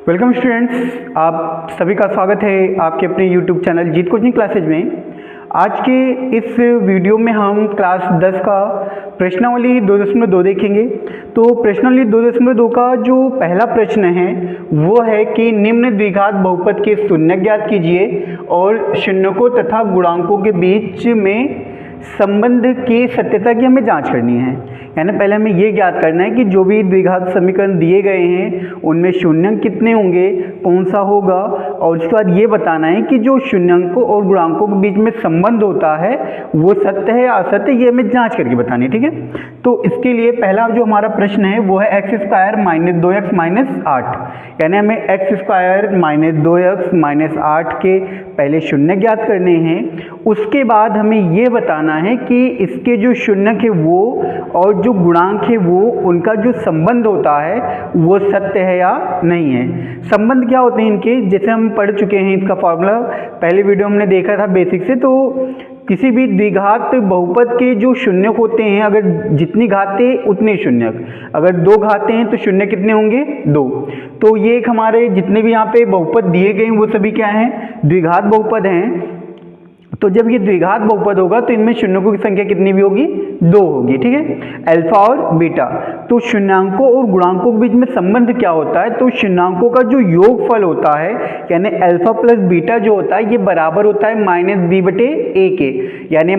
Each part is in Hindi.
वेलकम स्टूडेंट्स, आप सभी का स्वागत है आपके अपने यूट्यूब चैनल जीत कोचिंग क्लासेज में। आज के इस वीडियो में हम क्लास 10 का प्रश्नावली 2.2 देखेंगे। तो प्रश्नावली 2.2 का जो पहला प्रश्न है वो है कि निम्न द्विघात बहुपद के शून्य ज्ञात कीजिए और शून्यकों तथा गुणांकों के बीच में संबंध की सत्यता की हमें जांच करनी है। यानी पहले हमें ये ज्ञात करना है कि जो भी द्विघात समीकरण दिए गए हैं उनमें शून्यंक कितने होंगे, कौन सा होगा, और उसके बाद ये बताना है कि जो शून्यंकों और गुणांकों के बीच में संबंध होता है वो सत्य है या असत्य, ये हमें जांच करके बतानी है। ठीक है, तो इसके लिए पहला जो हमारा प्रश्न है वो है x² - 2x - 8। यानी हमें x² - 2x - 8 के पहले शून्य ज्ञात करने हैं। उसके बाद हमें ये बताना है कि इसके जो शून्यक है वो और जो गुणांक है वो उनका जो संबंध होता है वो सत्य है या नहीं है। संबंध क्या होते हैं इनके, जैसे हम पढ़ चुके हैं इसका फॉर्मूला, पहले वीडियो हमने देखा था बेसिक से। तो किसी भी द्विघात बहुपद के जो शून्यक होते हैं, अगर जितनी घातें उतने शून्यक, अगर 2 घातें हैं तो शून्य कितने होंगे, 2। तो ये एक हमारे जितने भी यहाँ पे बहुपद दिए गए हैं वो सभी क्या हैं, द्विघात बहुपद हैं। तो जब ये द्विघात बहुपद होगा तो इनमें शून्यकों की संख्या कितनी भी होगी, 2 होगी। ठीक है, अल्फा और बीटा। तो शून्यांकों और गुणांकों के बीच में संबंध क्या होता है, तो शून्यांकों का जो योगफल होता है यानी अल्फा प्लस बीटा जो होता है ये बराबर होता है -b/a के, यानी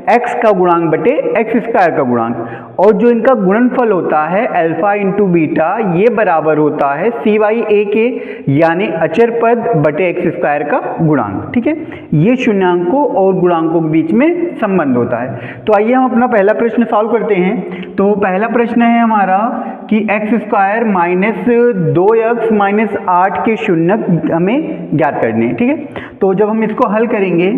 -x का गुणांक बटे x² का गुणांक। और जो इनका गुणनफल होता है अल्फा इंटू बीटा ये बराबर होता है c/a के, यानी अचर पद बटे x² का गुणांक। ठीक है, ये शून्यांकों और गुणांकों के बीच में संबंध होता है। तो आइए हम अपना पहला प्रश्न सॉल्व करते हैं। तो पहला प्रश्न है हमारा कि x² - 2x - 8 के शून्यक हमें ज्ञात करने हैं। ठीक है, तो जब हम इसको हल करेंगे,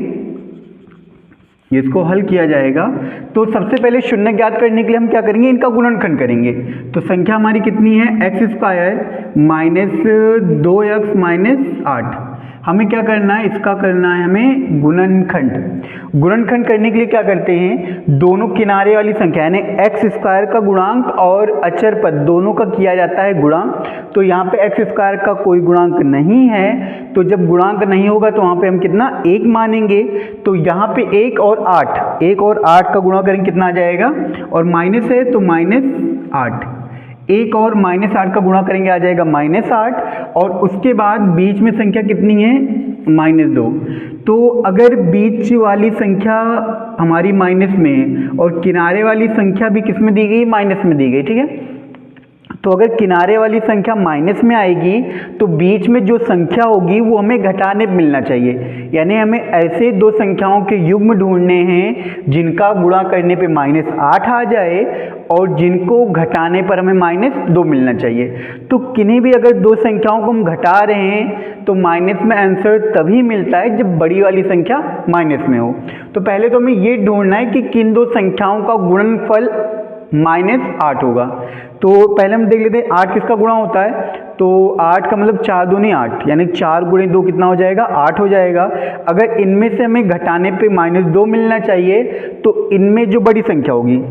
इसको हल किया जाएगा तो सबसे पहले शून्य ज्ञात करने के लिए हम क्या करेंगे, इनका गुणनखंड करेंगे। तो संख्या हमारी कितनी है, x² - 2x - 8। हमें क्या करना है, इसका करना है हमें गुणनखंड। गुणनखंड करने के लिए क्या करते हैं, दोनों किनारे वाली संख्या यानी x² का गुणांक और अचर पद दोनों का किया जाता है गुणा। तो यहाँ पे x² का कोई गुणांक नहीं है, तो जब गुणांक नहीं होगा तो वहाँ पे हम कितना 1 मानेंगे। तो यहाँ पे 1 और 8 का गुणा करेंगे कितना आ जाएगा, और माइनस है तो -8, 1 और -8 का गुणा करेंगे आ जाएगा -8, और उसके बाद बीच में संख्या कितनी है, -2। तो अगर बीच वाली संख्या हमारी माइनस में और किनारे वाली संख्या भी किस में दी गई, माइनस में दी गई। ठीक है, तो अगर किनारे वाली संख्या माइनस में आएगी तो बीच में जो संख्या होगी वो हमें घटाने पे मिलना चाहिए। यानी हमें ऐसे दो संख्याओं के युग्म ढूंढने हैं जिनका गुणा करने पे -8 आ जाए और जिनको घटाने पर हमें -2 मिलना चाहिए। तो किन्हीं भी अगर दो संख्याओं को हम घटा रहे हैं तो माइनस में आंसर तभी मिलता है जब बड़ी वाली संख्या माइनस में हो। तो पहले तो हमें ये ढूंढना है कि किन दो संख्याओं का गुणनफल -8 होगा। तो पहले हम देख लेते हैं 8 किसका गुणा होता है। तो 8 का मतलब 4 दूनी 8, यानी 4 × 2 कितना हो जाएगा, 8 हो जाएगा। अगर इनमें से हमें घटाने पे -2 मिलना चाहिए तो इनमें जो बड़ी संख्या होगी,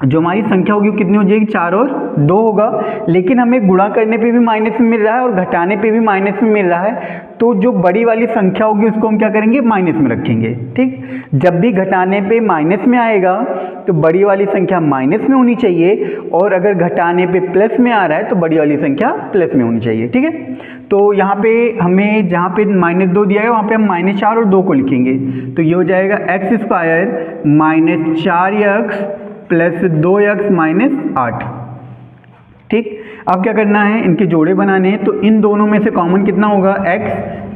जो हमारी संख्या होगी वो कितनी हो जाएगी, 4 और 2 होगा। लेकिन हमें गुणा करने पे भी माइनस में मिल रहा है और घटाने पे भी माइनस में मिल रहा है, तो जो बड़ी वाली संख्या होगी उसको हम क्या करेंगे, माइनस में रखेंगे। ठीक, जब भी घटाने पे माइनस में आएगा तो बड़ी वाली संख्या माइनस में होनी चाहिए, और अगर घटाने पे प्लस में आ रहा है तो बड़ी वाली संख्या प्लस में होनी चाहिए। ठीक है, तो यहाँ पे हमें जहाँ पे -2 दिया है वहाँ पे हम -4 और 2 को लिखेंगे। तो ये हो जाएगा x² - 4x + 2x - 8। ठीक, अब क्या करना है, इनके जोड़े बनाने हैं। तो इन दोनों में से कॉमन कितना होगा, x,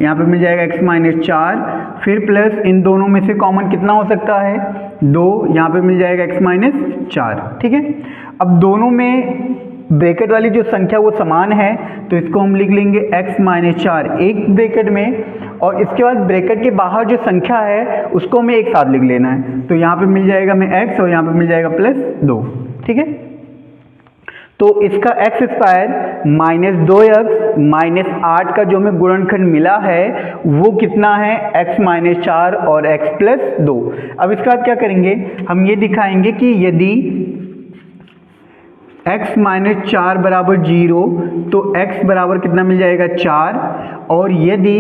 यहाँ पे मिल जाएगा x - 4, फिर प्लस इन दोनों में से कॉमन कितना हो सकता है, 2, यहाँ पे मिल जाएगा x - 4। ठीक है, अब दोनों में ब्रैकेट वाली जो संख्या वो समान है तो इसको हम लिख लेंगे x - 4 एक ब्रैकेट में, और इसके बाद ब्रैकेट के बाहर जो संख्या है उसको हमें एक साथ लिख लेना है। तो यहाँ पे मिल जाएगा हमें x और यहाँ पे मिल जाएगा +2। ठीक है, तो इसका x² - 2x - 8 का जो हमें गुणनखंड मिला है वो कितना है, x - 4 और x + 2। अब इसके बाद क्या करेंगे, हम ये दिखाएंगे कि यदि x माइनस 4 बराबर 0, तो x बराबर कितना मिल जाएगा 4, और यदि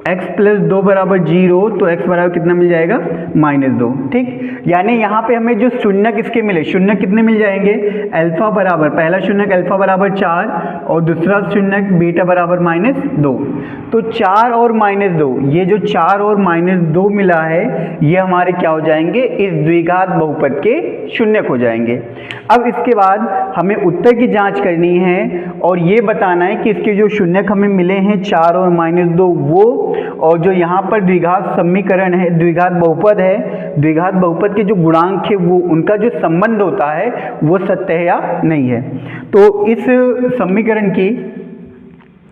x प्लस 2 बराबर 0, तो x बराबर कितना मिल जाएगा -2। ठीक, यानी यहाँ पे हमें जो शून्यक इसके मिले, शून्यक कितने मिल जाएंगे, अल्फा बराबर, पहला शून्यक अल्फा बराबर 4 और दूसरा शून्यक बीटा बराबर -2। तो 4 और -2, ये जो 4 और -2 मिला है, ये हमारे क्या हो जाएंगे, इस द्विघात बहुपद के शून्यक हो जाएंगे। अब इसके बाद हमें उत्तर की जांच करनी है और ये बताना है कि इसके जो शून्यक हमें मिले हैं 4 और -2 वो, और जो यहाँ पर द्विघात समीकरण है, द्विघात बहुपद है, द्विघात बहुपद के जो गुणांक है वो उनका जो संबंध होता है वो सत्य है या नहीं है। तो इस समीकरण की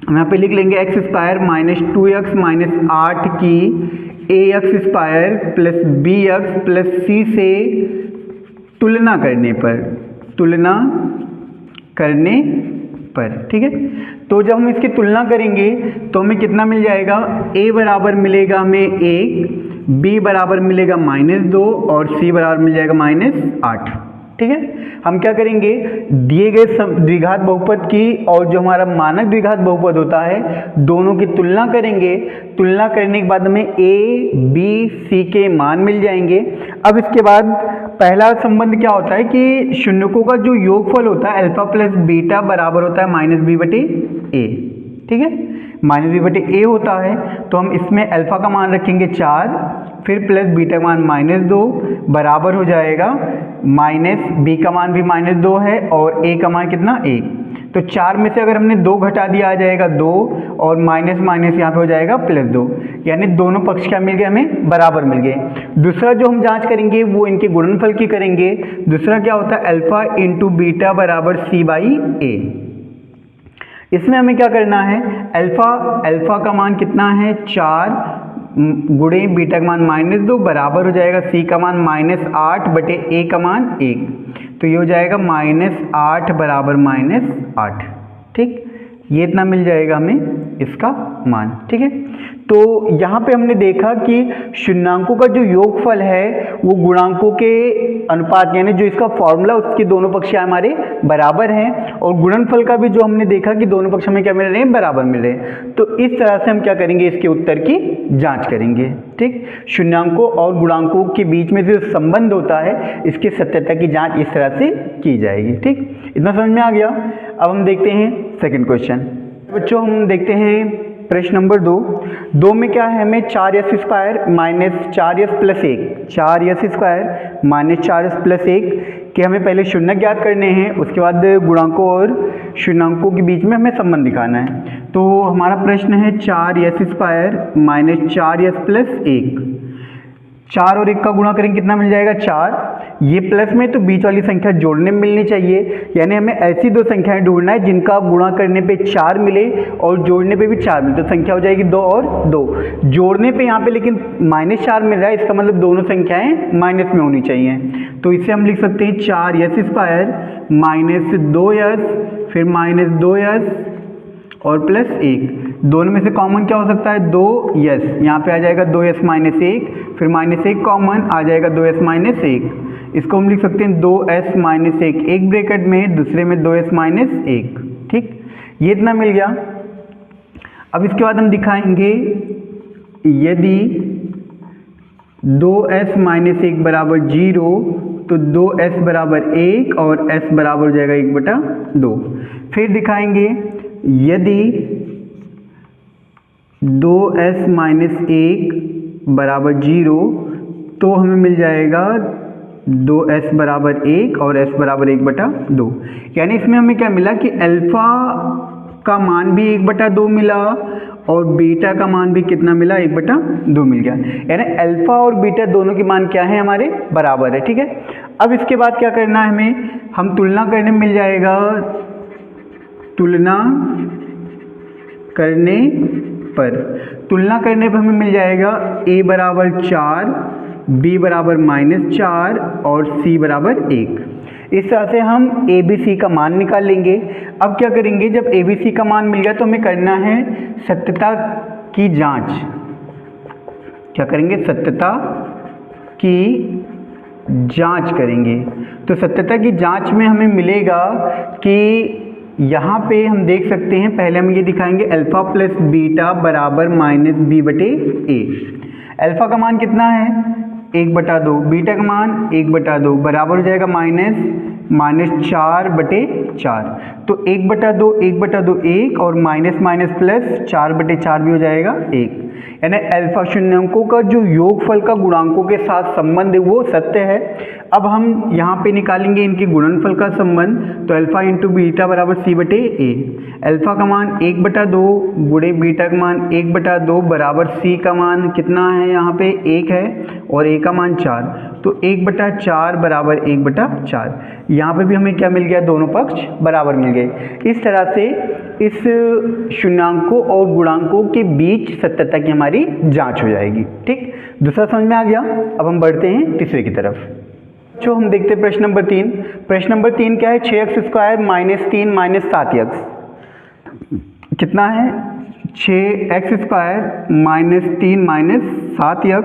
हम यहाँ पे लिख लेंगे x square minus 2x minus 8 की ax square plus bx plus c से तुलना करने पर, ठीक है। तो जब हम इसकी तुलना करेंगे तो हमें कितना मिल जाएगा, a बराबर मिलेगा हमें 1, b बराबर मिलेगा -2 और c बराबर मिल जाएगा -8। ठीक है, हम क्या करेंगे, दिए गए द्विघात बहुपद की और जो हमारा मानक द्विघात बहुपद होता है दोनों की तुलना करेंगे। तुलना करने के बाद हमें a, b, c के मान मिल जाएंगे। अब इसके बाद पहला संबंध क्या होता है कि शून्यकों का जो योगफल होता है अल्फा प्लस बीटा बराबर होता है -b/a। ठीक है, -b/a होता है, तो हम इसमें अल्फा का मान रखेंगे 4, फिर प्लस बीटा का मान -2 बराबर हो जाएगा b का मान भी -2 है और a का मान कितना 1। तो 4 में से अगर हमने 2 घटा दिया आ जाएगा 2 और माइनस माइनस यहाँ पे हो जाएगा +2, यानी दोनों पक्ष क्या मिल गए, हमें बराबर मिल गए। दूसरा जो हम जांच करेंगे वो इनके गुणनफल की करेंगे। दूसरा क्या होता है, अल्फा इंटू बीटा बराबर c/a। इसमें हमें क्या करना है, अल्फा का मान कितना है 4 गुणे बीटा का मान -2 बराबर हो जाएगा c का मान -8 बटे a का मान 1, तो ये हो जाएगा -8 बराबर -8। ठीक, ये इतना मिल जाएगा हमें इसका मान। ठीक है, तो यहाँ पे हमने देखा कि शून्याङ्कों का जो योगफल है वो गुणांकों के अनुपात, यानी जो इसका फॉर्मूला उसके दोनों पक्ष हमारे बराबर हैं, और गुणनफल का भी जो हमने देखा कि दोनों पक्ष हमें क्या मिल रहे हैं, बराबर मिल रहे हैं। तो इस तरह से हम क्या करेंगे, इसके उत्तर की जांच करेंगे। ठीक, शून्याङ्कों और गुणांकों के बीच में जो संबंध होता है इसकी सत्यता की जाँच इस तरह से की जाएगी। ठीक, इतना समझ में आ गया। अब हम देखते हैं सेकेंड क्वेश्चन। बच्चों हम देखते हैं प्रश्न नंबर 2 में क्या है, हमें 4s square minus 4s plus 1, 4s square minus 4s plus 1 के हमें पहले शून्यक ज्ञात करने हैं, उसके बाद गुणांकों और शून्याङ्कों के बीच में हमें संबंध दिखाना है। तो हमारा प्रश्न है 4s square minus 4s plus 1, 4 और 1 का गुणा करेंगे कितना मिल जाएगा 4, ये प्लस में तो बीच वाली संख्या जोड़ने में मिलनी चाहिए, यानी हमें ऐसी दो संख्याएं ढूंढना है जिनका गुणा करने पे 4 मिले और जोड़ने पे भी 4 मिले, तो संख्या हो जाएगी 2 और 2। जोड़ने पे यहाँ पे लेकिन -4 मिल रहा है, इसका मतलब दोनों संख्याएं माइनस में होनी चाहिए। तो इसे हम लिख सकते हैं 4s स्क्वायर माइनस 2s फिर -2s और प्लस 1, दोनों में से कॉमन क्या हो सकता है 2s, यहाँ पे आ जाएगा 2s माइनस 1 फिर -1 कॉमन आ जाएगा 2s माइनस 1, इसको हम लिख सकते हैं 2s माइनस 1 एक ब्रैकेट में, दूसरे में 2s माइनस 1। ठीक, ये इतना मिल गया। अब इसके बाद हम दिखाएंगे यदि 2s माइनस 1 बराबर 0 तो 2s बराबर 1 और s बराबर हो जाएगा 1/2। फिर दिखाएंगे यदि 2s माइनस 1 बराबर 0 तो हमें मिल जाएगा 2s बराबर 1 और s बराबर 1/2, यानी इसमें हमें क्या मिला कि अल्फा का मान भी 1/2 मिला और बीटा का मान भी कितना मिला 1/2 मिल गया, यानी अल्फा और बीटा दोनों के मान क्या है हमारे बराबर है। ठीक है, अब इसके बाद क्या करना है हमें, हम तुलना करने में मिल जाएगा, तुलना करने पर हमें मिल जाएगा a बराबर 4, b बराबर -4 और c बराबर 1। इस तरह से हम a b c का मान निकाल लेंगे। अब क्या करेंगे, जब a b c का मान मिल गया तो हमें करना है सत्यता की जांच। क्या करेंगे, सत्यता की जांच करेंगे तो सत्यता की जांच में हमें मिलेगा कि यहाँ पे हम देख सकते हैं, पहले हम ये दिखाएंगे अल्फा प्लस बीटा बराबर माइनस बी बटे ए। अल्फा का मान कितना है 1/2, बीटा का मान 1/2 बराबर हो जाएगा -4/4। तो 1/2 1/2 1 और माइनस माइनस प्लस 4/4 भी हो जाएगा 1। यानी अल्फा शून्यांकों का जो योगफल का गुणांकों के साथ संबंध है वो सत्य है। अब हम यहाँ पे निकालेंगे इनके गुणनफल का संबंध, तो अल्फा इंटू बीटा बराबर सी बटे ए। अल्फा का मान 1/2 गुणे बीटा का मान 1/2 बराबर सी का मान कितना है, यहाँ पे 1 है और ए का मान 4, तो 1/4 बराबर 1/4। यहाँ पे भी हमें क्या मिल गया, दोनों पक्ष बराबर मिल गए। इस तरह से इस शून्यांकों और गुणांकों के बीच सत्यता की हमारी जांच हो जाएगी। ठीक, दूसरा समझ में आ गया। अब हम बढ़ते हैं तीसरे की तरफ। जो हम देखते हैं प्रश्न नंबर 3। प्रश्न नंबर 3 क्या है, 6x² - 3 - 7x कितना है 6x² - 3 - 7x।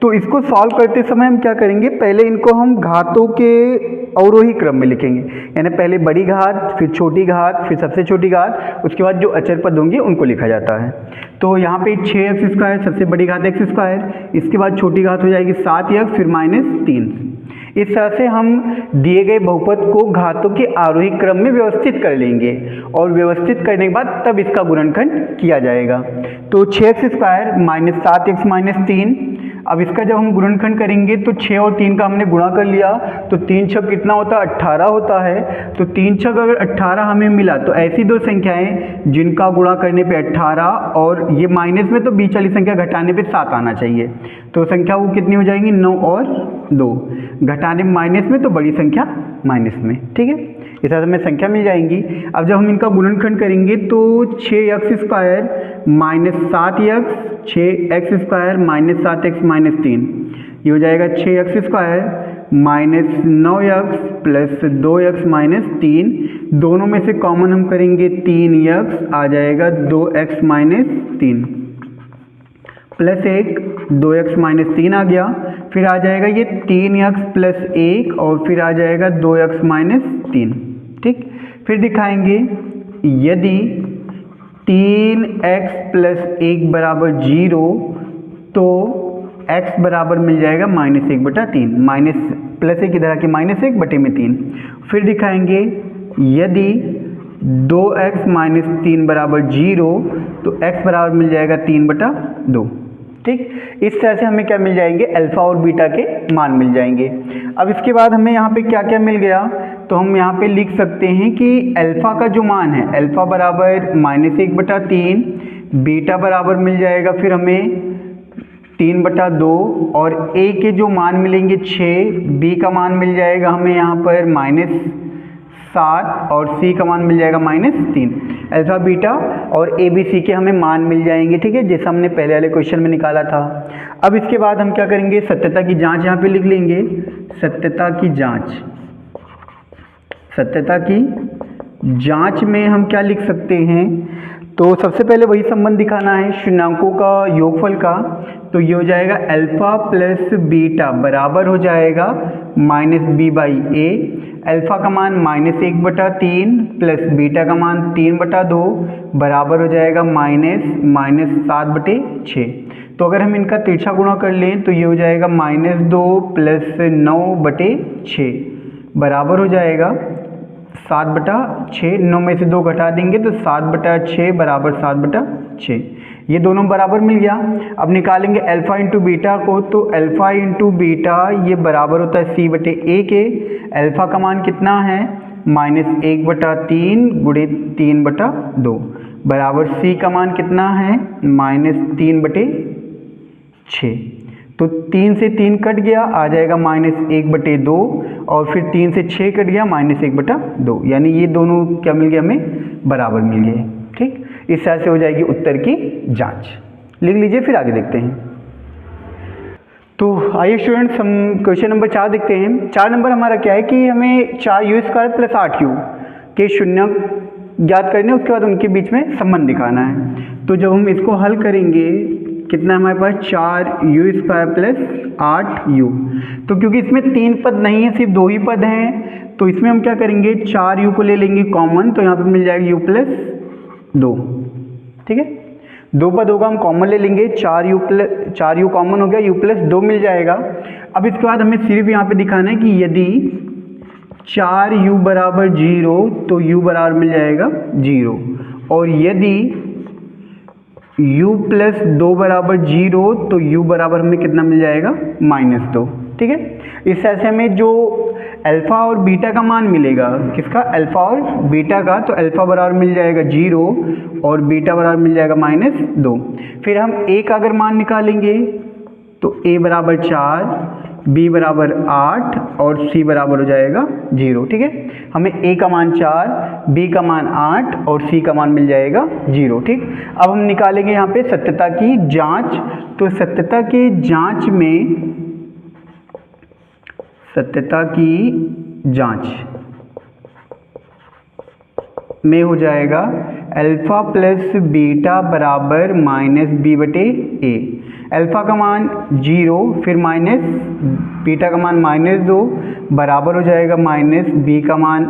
तो इसको सॉल्व करते समय हम क्या करेंगे, पहले इनको हम घातों के अवरोही क्रम में लिखेंगे, यानी पहले बड़ी घात, फिर छोटी घात, फिर सबसे छोटी घात, उसके बाद जो अचर पद होंगे उनको लिखा जाता है। तो यहाँ पे 6x², सबसे बड़ी घात x², इसके बाद छोटी घात हो जाएगी 7x, फिर -3। इस तरह से हम दिए गए बहुपद को घातों के आरोही क्रम में व्यवस्थित कर लेंगे और व्यवस्थित करने के बाद तब इसका गुणनखंड किया जाएगा। तो 6x² - 7x - 3, अब इसका जब हम गुणनखंड करेंगे तो 6 और 3 का हमने गुणा कर लिया, तो 3 छक कितना होता है 18 होता है। तो 3 छक अगर 18 हमें मिला तो ऐसी दो संख्याएं जिनका गुणा करने पे 18 और ये माइनस में तो बीच वाली संख्या घटाने पे 7 आना चाहिए, तो संख्या वो कितनी हो जाएंगी 9 और 2, घटाने माइनस में तो बड़ी संख्या माइनस में। ठीक है, इस तरह से हमें संख्या मिल जाएंगी। अब जब हम इनका गुणनखंड करेंगे तो 6x² - 7x, 6x² - 7x - 3, ये हो जाएगा 6x² - 9x प्लस 2x - 3, दोनों में से कॉमन हम करेंगे 3x, आ जाएगा 2x - 3 प्लस 1, 2x - 3 आ गया, फिर आ जाएगा ये 3x प्लस 1 और फिर आ जाएगा 2x - 3। ठीक, फिर दिखाएंगे यदि 3x प्लस 1 बराबर 0 तो x बराबर मिल जाएगा -1/3, माइनस प्लस 1 इधर आके -1/3। फिर दिखाएंगे यदि 2x - 3 बराबर 0 तो x बराबर मिल जाएगा 3/2। ठीक, इस तरह से हमें क्या मिल जाएंगे, अल्फा और बीटा के मान मिल जाएंगे। अब इसके बाद हमें यहाँ पे क्या क्या मिल गया, तो हम यहाँ पे लिख सकते हैं कि अल्फा का जो मान है अल्फा बराबर -1/3, बीटा बराबर मिल जाएगा फिर हमें 3/2 और a के जो मान मिलेंगे 6, b का मान मिल जाएगा हमें यहाँ पर -7 और c का मान मिल जाएगा -3। अल्फा बीटा और a b c के हमें मान मिल जाएंगे। ठीक है, जैसा हमने पहले वाले क्वेश्चन में निकाला था। अब इसके बाद हम क्या करेंगे, सत्यता की जांच यहाँ पे लिख लेंगे। सत्यता की जांच, सत्यता की जांच में हम क्या लिख सकते हैं, तो सबसे पहले वही संबंध दिखाना है शून्यांकों का योगफल का। तो ये हो जाएगा अल्फा प्लस बीटा बराबर हो जाएगा -b/a। अल्फा का मान -1/3 प्लस बीटा का मान 3/2 बराबर हो जाएगा -7/6। तो अगर हम इनका तिरछा गुणा कर लें तो ये हो जाएगा -2 प्लस 9/6 बराबर हो जाएगा 7/6। 9 में से 2 घटा देंगे तो 7/6 बराबर 7/6, ये दोनों बराबर मिल गया। अब निकालेंगे अल्फा इंटू बीटा को, तो अल्फा इंटू बीटा ये बराबर होता है c/a के। अल्फा का मान कितना है -1/3 गुणे 3/2 बराबर c का मान कितना है -3/6। तो 3 से 3 कट गया, आ जाएगा -1/2 और फिर 3 से 6 कट गया -1/2, यानी ये दोनों क्या मिल गया, हमें बराबर मिल गए। ठीक, इस तरह से हो जाएगी उत्तर की जांच। लिख लीजिए, फिर आगे देखते हैं। तो आइए स्टूडेंट्स हम क्वेश्चन नंबर 4 देखते हैं। 4 नंबर हमारा क्या है कि हमें 4u² + 8u के शून्य ज्ञात करने, उसके बाद उनके बीच में संबंध दिखाना है। तो जब हम इसको हल करेंगे कितना है हमारे पास 4u² प्लस 8u। तो क्योंकि इसमें 3 पद नहीं है, सिर्फ 2 ही पद हैं, तो इसमें हम क्या करेंगे 4u को ले लेंगे कॉमन, तो यहाँ पे मिल जाएगा u प्लस 2। ठीक है, 2 पद होगा, हम कॉमन ले लेंगे, 4u कॉमन हो गया, u प्लस 2 मिल जाएगा। अब इसके बाद हमें सिर्फ यहाँ पे दिखाना है कि यदि 4u बराबर 0 तो u बराबर मिल जाएगा 0, और यदि u प्लस 2 बराबर 0 तो u बराबर हमें कितना मिल जाएगा -2। ठीक है, इस ऐसे में जो अल्फ़ा और बीटा का मान मिलेगा, किसका, अल्फ़ा और बीटा का, तो अल्फ़ा बराबर मिल जाएगा 0 और बीटा बराबर मिल जाएगा -2। फिर हम a का अगर मान निकालेंगे तो a बराबर 4, b बराबर 8 और c बराबर हो जाएगा 0। ठीक है, हमें a का मान 4, b का मान 8 और c का मान मिल जाएगा 0। ठीक, अब हम निकालेंगे यहाँ पे सत्यता की जांच। तो सत्यता की जांच में हो जाएगा अल्फ़ा प्लस बीटा बराबर -b/a। अल्फ़ा का मान 0, फिर माइनस बीटा का मान -2 बराबर हो जाएगा -b का मान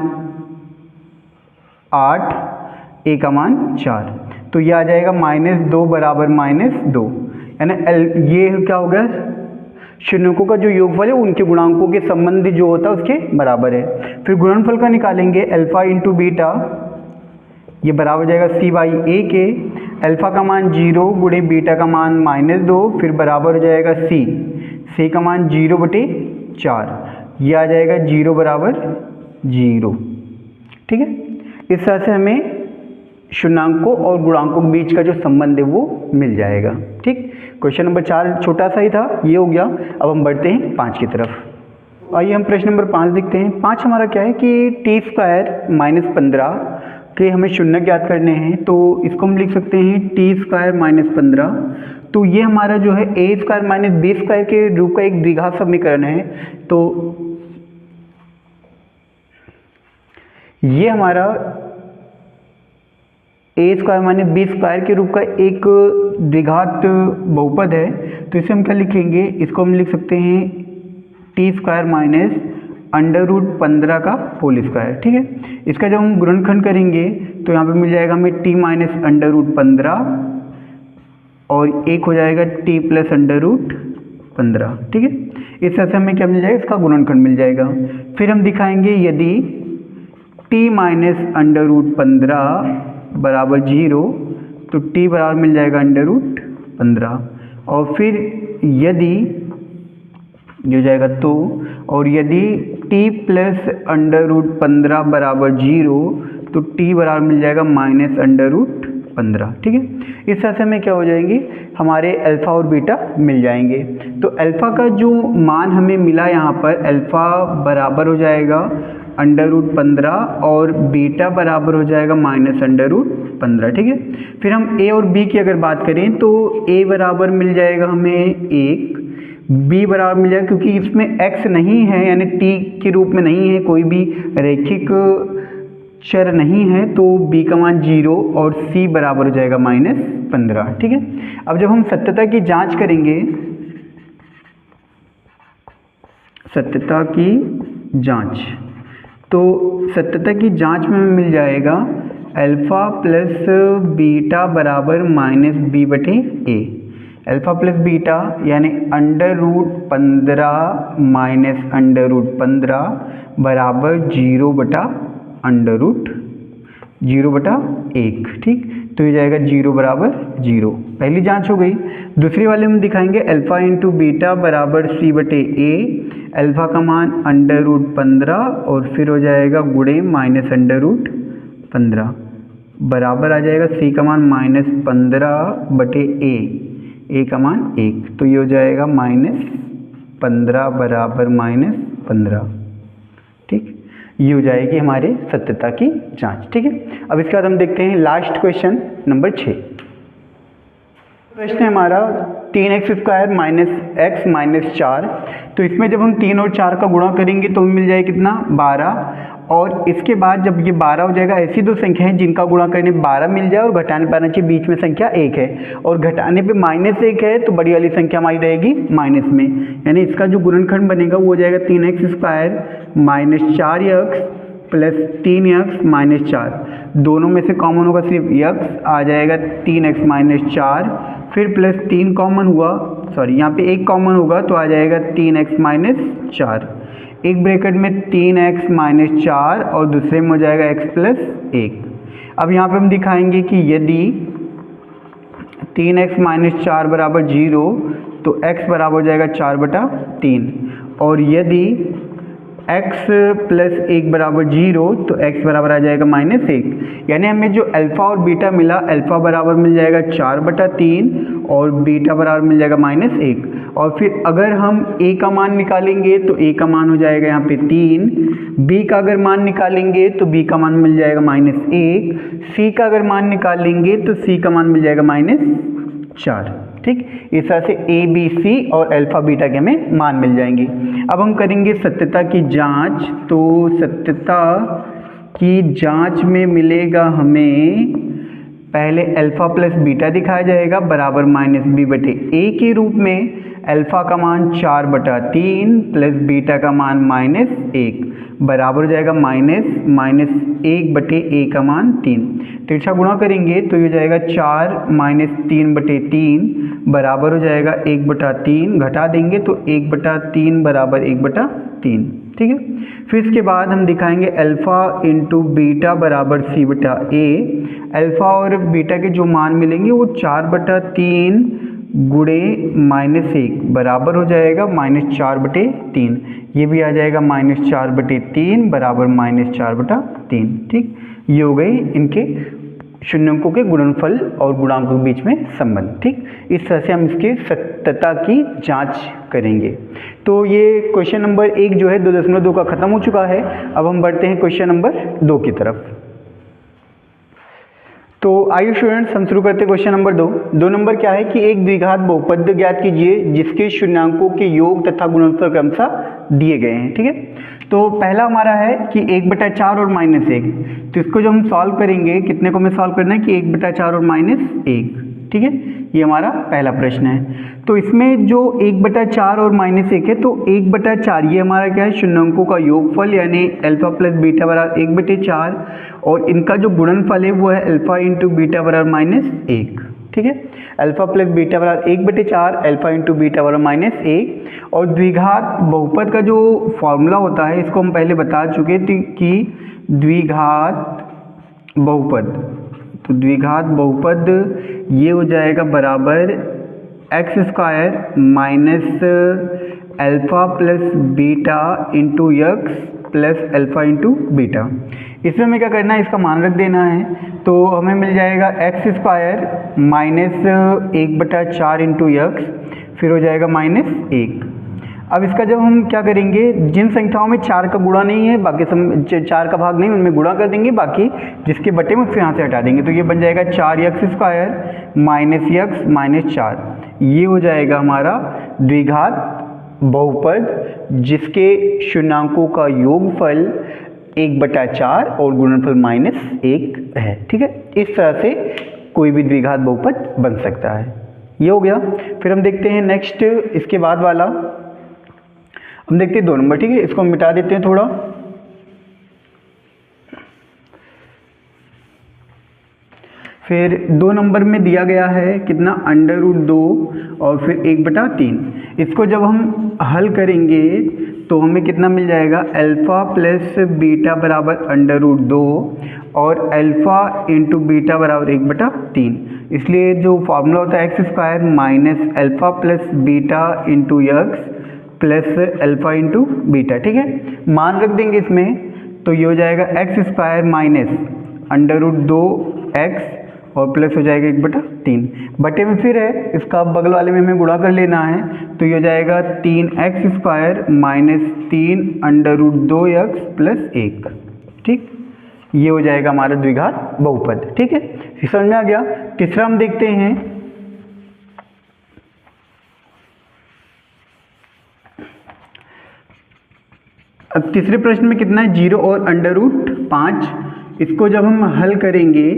8, a का मान 4। तो ये आ जाएगा -2 बराबर -2, यानी ये क्या हो गया, शून्यकों का जो योगफल है उनके गुणांकों के संबंध जो होता है उसके बराबर है। फिर गुणनफल का निकालेंगे, अल्फ़ा इंटू बीटा, ये बराबर हो जाएगा c/a के, अल्फ़ा का मान 0 गुणे बीटा का मान -2, फिर बराबर हो जाएगा c का मान 0/4, ये आ जाएगा 0 बराबर 0। ठीक है, इस तरह से हमें शून्यांकों और गुणांकों के बीच का जो संबंध है वो मिल जाएगा। ठीक, क्वेश्चन नंबर 4 छोटा सा ही था, ये हो गया। अब हम बढ़ते हैं 5 की तरफ। आइए हम प्रश्न नंबर 5 देखते हैं। 5 हमारा क्या है कि t² - 15 के हमें शून्य ज्ञात करने हैं, तो इसको हम लिख सकते हैं t² - 15। तो ये हमारा जो है a² - b² के रूप का एक द्विघात समीकरण है। तो ये हमारा a² - b² के रूप का एक द्विघात बहुपद है। तो इसे हम क्या लिखेंगे, इसको हम लिख सकते हैं t² - √15 का होल स्क्वायर। ठीक है, इसका जब हम गुणनखंड करेंगे तो यहाँ पे मिल जाएगा हमें t - √15 और एक हो जाएगा t + √15। ठीक है, इस तरह से हमें क्या मिल जाएगा, इसका गुणनखंड मिल जाएगा। फिर हम दिखाएंगे यदि t - √15 बराबर 0 तो t बराबर मिल जाएगा √15, और फिर यदि ये हो जाएगा तो, और यदि t + √15 बराबर 0 तो t बराबर मिल जाएगा -√15। ठीक है, इस तरह से हमें क्या हो जाएंगे, हमारे अल्फ़ा और बीटा मिल जाएंगे। तो अल्फ़ा का जो मान हमें मिला यहाँ पर, अल्फ़ा बराबर हो जाएगा √15 और बीटा बराबर हो जाएगा -√15। ठीक है, फिर हम a और b की अगर बात करें तो a बराबर मिल जाएगा हमें 1, b बराबर मिल जाएगा, क्योंकि इसमें x नहीं है यानी t के रूप में नहीं है, कोई भी रैखिक चर नहीं है, तो b का मान 0 और c बराबर हो जाएगा -15। ठीक है, अब जब हम सत्यता की जांच करेंगे, सत्यता की जांच, तो सत्यता की जांच में मिल जाएगा अल्फ़ा प्लस बीटा बराबर -b/a। अल्फ़ा प्लस बीटा यानी √15 -√15 बराबर 0/1। ठीक, तो ये जाएगा 0 बराबर 0। पहली जांच हो गई। दूसरी वाले में दिखाएंगे अल्फ़ा इंटू बीटा बराबर c/a। अल्फ़ा का मान √15 और फिर हो जाएगा गुणे -√15 बराबर आ जाएगा c का मान -15/a, a का मान 1, तो ये हो जाएगा -15 बराबर -15। ठीक, ये हो जाएगी हमारे सत्यता की जांच। ठीक है, अब इसके बाद हम देखते हैं लास्ट क्वेश्चन नंबर 6। प्रश्न है हमारा 3x² - x - 4। तो इसमें जब हम 3 और 4 का गुणा करेंगे तो मिल जाएगा कितना, 12, और इसके बाद जब ये 12 हो जाएगा, ऐसी दो संख्या हैं जिनका गुणा करने पे 12 मिल जाए और घटाने पर आना चाहिए बीच में संख्या 1 है, और घटाने पे -1 है तो बड़ी वाली संख्या हमारी रहेगी माइनस में, यानी इसका जो गुणनखंड बनेगा वो हो जाएगा 3x² - 4x प्लस 3x - 4। दोनों में से कॉमन होगा सिर्फ x, आ जाएगा 3x - 4, फिर प्लस 3 कॉमन हुआ, सॉरी यहाँ पे 1 कॉमन होगा तो आ जाएगा 3x - 4, एक ब्रैकेट में 3x - 4 और दूसरे में हो जाएगा x + 1। अब यहाँ पे हम दिखाएंगे कि यदि 3x - 4 = 0 तो x बराबर हो जाएगा 4/3, और यदि x + 1 = 0 तो x बराबर आ जाएगा -1। यानी हमें जो अल्फ़ा और बीटा मिला, अल्फ़ा बराबर मिल जाएगा 4/3 और बीटा बराबर मिल जाएगा -1। और फिर अगर हम a का मान निकालेंगे तो a का मान हो जाएगा यहाँ पे 3, b का अगर मान निकालेंगे तो b का मान मिल जाएगा -1, c का अगर मान निकालेंगे तो c का मान मिल जाएगा -4। ठीक, इस तरह से a, b, c और अल्फ़ा बीटा के हमें मान मिल जाएंगे। अब हम करेंगे सत्यता की जांच। तो सत्यता की जांच में मिलेगा हमें, पहले अल्फ़ा प्लस बीटा दिखाया जाएगा बराबर -b/a के रूप में। अल्फ़ा का मान 4/3 प्लस बीटा का मान -1 बराबर हो जाएगा -1/a का मान 3। तिरछा गुणा करेंगे तो ये हो जाएगा 4 - 3/3 बराबर हो जाएगा 1/3, घटा देंगे तो 1/3 बराबर 1/3। ठीक है, फिर इसके बाद हम दिखाएंगे अल्फ़ा × बीटा बराबर c/a। अल्फ़ा और बीटा के जो मान मिलेंगे वो 4/3 गुणे -1 बराबर हो जाएगा -4/3, ये भी आ जाएगा -4/3 बराबर -4/3। ठीक, ये हो गए इनके शून्यंकों के गुणनफल और गुणांकों के बीच में संबंध। ठीक, इस तरह से हम इसके सत्यता की जांच करेंगे। तो ये क्वेश्चन नंबर 1 जो है 2.2 का खत्म हो चुका है। अब हम बढ़ते हैं क्वेश्चन नंबर 2 की तरफ। तो आइए स्टूडेंट्स, हम शुरू करते हैं क्वेश्चन नंबर 2। 2 नंबर क्या है कि एक द्विघात बहुपद ज्ञात कीजिए जिसके शून्यंकों के योग तथा गुणनफल क्रमशः दिए गए हैं। ठीक है, तो पहला हमारा है कि 1/4 और -1। तो इसको जो हम सॉल्व करेंगे, कितने को हमें सॉल्व करना है कि 1/4 और -1। ठीक है, ये हमारा पहला प्रश्न है। तो इसमें जो 1/4 और -1 है, तो 1/4 ये हमारा क्या है, शून्यंकों का योगफल, यानी अल्फ़ा प्लस बीटा बराबर 1/4, और इनका जो गुणनफल है वो है अल्फ़ा × बीटा बराबर -1। ठीक है, अल्फ़ा प्लस बीटा बराबर 1/4, अल्फ़ा × बीटा बराबर -1। और द्विघात बहुपद का जो फॉर्मूला होता है, इसको हम पहले बता चुके थे कि द्विघात बहुपद, तो द्विघात बहुपद ये हो जाएगा बराबर x² - alpha plus beta × x plus alpha × beta. इसमें हमें क्या करना है, इसका मान रख देना है। तो हमें मिल जाएगा x² - 1/4 × x, फिर हो जाएगा -1। अब इसका जब हम क्या करेंगे, जिन संख्याओं में 4 का गुणा नहीं है, बाकी 4 का भाग नहीं, उनमें गुणा कर देंगे, बाकी जिसके बटे में उससे यहाँ से हटा देंगे। तो ये बन जाएगा 4x² - x - 4। ये हो जाएगा हमारा द्विघात बहुपद जिसके शून्यंकों का योगफल 1/4 और गुणनफल -1 है। ठीक है, इस तरह से कोई भी द्विघात बहुपद बन सकता है। ये हो गया। फिर हम देखते हैं नेक्स्ट, इसके बाद वाला हम देखते हैं 2 नंबर। ठीक है, इसको हम मिटा देते हैं थोड़ा। फिर 2 नंबर में दिया गया है कितना, √2 और फिर 1/3। इसको जब हम हल करेंगे तो हमें कितना मिल जाएगा, अल्फ़ा प्लस बीटा बराबर √2 और अल्फ़ा × बीटा बराबर 1/3। इसलिए जो फॉर्मूला होता है x² - alpha plus beta × x plus alpha × beta. ठीक है, मान रख देंगे इसमें, तो ये हो जाएगा x² - √2x और प्लस हो जाएगा 1/3। बटे में फिर है, इसका बगल वाले में हमें गुणा कर लेना है, तो ये हो जाएगा 3x² - 3 √2x प्लस 1। ठीक, ये हो जाएगा हमारा द्विघात बहुपद। ठीक है, समझ में आ गया। तीसरा हम देखते हैं, अब तीसरे प्रश्न में कितना है, 0 और √5। इसको जब हम हल करेंगे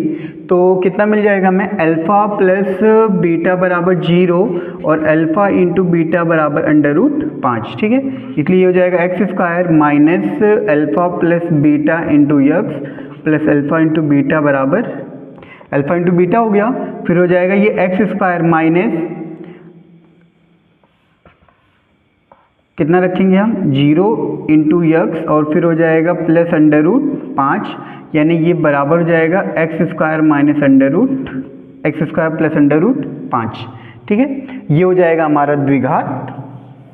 तो कितना मिल जाएगा हमें, अल्फ़ा प्लस बीटा बराबर 0 और अल्फ़ा इंटू बीटा बराबर √5। ठीक है, इसलिए हो जाएगा x² minus alpha plus beta into x plus alpha into beta बराबर, अल्फ़ा इंटू बीटा हो गया, फिर हो जाएगा ये x² माइनस कितना रखेंगे हम, 0 इंटू यक्स और फिर हो जाएगा प्लस √5, यानी ये बराबर हो जाएगा x² माइनस x² प्लस √5। ठीक है, ये हो जाएगा हमारा द्विघात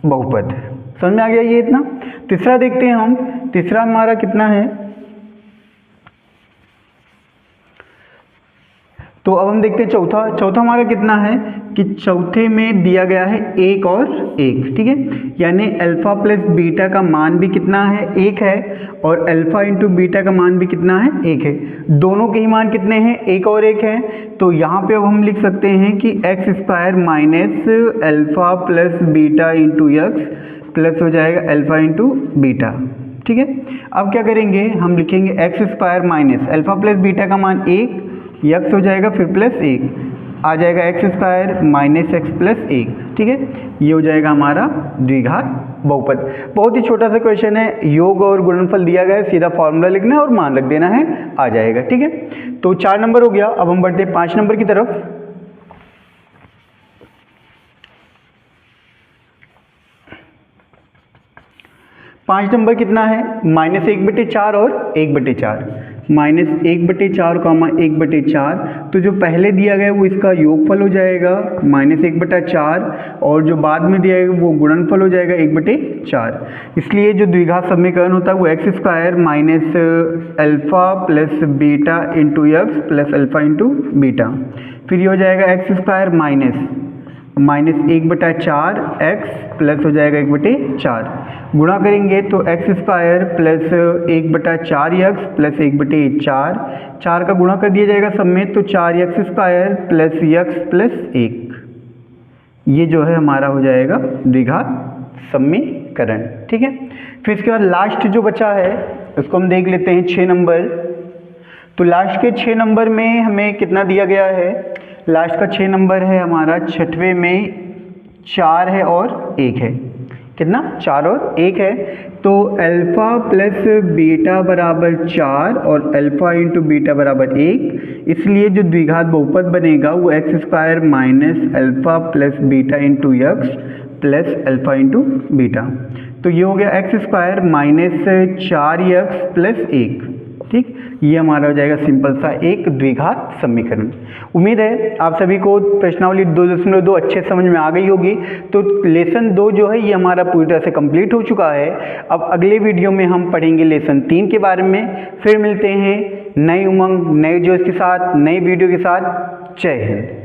बहुपद। समझ में आ गया ये इतना। तीसरा देखते हैं हम, तीसरा हमारा कितना है, तो अब हम देखते हैं चौथा हमारा कितना है कि चौथे में दिया गया है 1 और 1। ठीक है, यानी अल्फ़ा प्लस बीटा का मान भी कितना है, 1 है, और अल्फ़ा इंटू बीटा का मान भी कितना है, 1 है। दोनों के ही मान कितने हैं, 1 और 1 है। तो यहाँ पे अब हम लिख सकते हैं कि x² minus alpha plus beta into x plus हो जाएगा अल्फ़ा इंटू बीटा। ठीक है, अब क्या करेंगे, हम लिखेंगे x² minus alpha plus beta का मान 1, यक्स हो जाएगा फिर प्लस 1, आ जाएगा x² माइनस x प्लस 1। ठीक है, ये हो जाएगा हमारा द्विघात बहुपद। बहुत ही छोटा सा क्वेश्चन है, योग और गुणनफल दिया गया है, सीधा फॉर्मूला लिखना है और मान रख देना है, आ जाएगा। ठीक है, तो 4 नंबर हो गया। अब हम बढ़ते हैं 5 नंबर की तरफ। 5 नंबर कितना है, -1/4 और 1/4, -1/4 कामा 1/4। तो जो पहले दिया गया है वो इसका योगफल हो जाएगा -1/4, और जो बाद में दिया गया वो गुणनफल हो जाएगा 1/4। इसलिए जो द्विघात समीकरण होता है वो x² minus alpha plus beta into x plus alpha into beta, फिर ये हो जाएगा x² माइनस 1/4 x प्लस हो जाएगा 1/4, गुणा करेंगे तो x² प्लस 1/4 यक्स प्लस 1/4, 4 का गुणा कर दिया जाएगा सब में, तो 4x² प्लस यक्स प्लस 1, ये जो है हमारा हो जाएगा द्विघात समीकरण। ठीक है, फिर इसके बाद लास्ट जो बचा है उसको हम देख लेते हैं 6 नंबर। तो लास्ट के 6 नंबर में हमें कितना दिया गया है, लास्ट का 6 नंबर है हमारा, छठवें में 4 है और 1 है, कितना 4 और 1 है। तो अल्फ़ा प्लस बीटा बराबर 4 और अल्फ़ा इंटू बीटा बराबर 1, इसलिए जो द्विघात बहुपद बनेगा वो x² minus alpha plus beta into x plus alpha into beta. तो ये हो गया x² माइनस 4x प्लस 1। ठीक, ये हमारा हो जाएगा सिंपल सा एक द्विघात समीकरण। उम्मीद है आप सभी को प्रश्नावली 2.2 अच्छे समझ में आ गई होगी। तो लेसन 2 जो है ये हमारा पूरी तरह से कंप्लीट हो चुका है। अब अगले वीडियो में हम पढ़ेंगे लेसन 3 के बारे में। फिर मिलते हैं नई उमंग नए जोश के साथ, नई वीडियो के साथ। जय हिंद।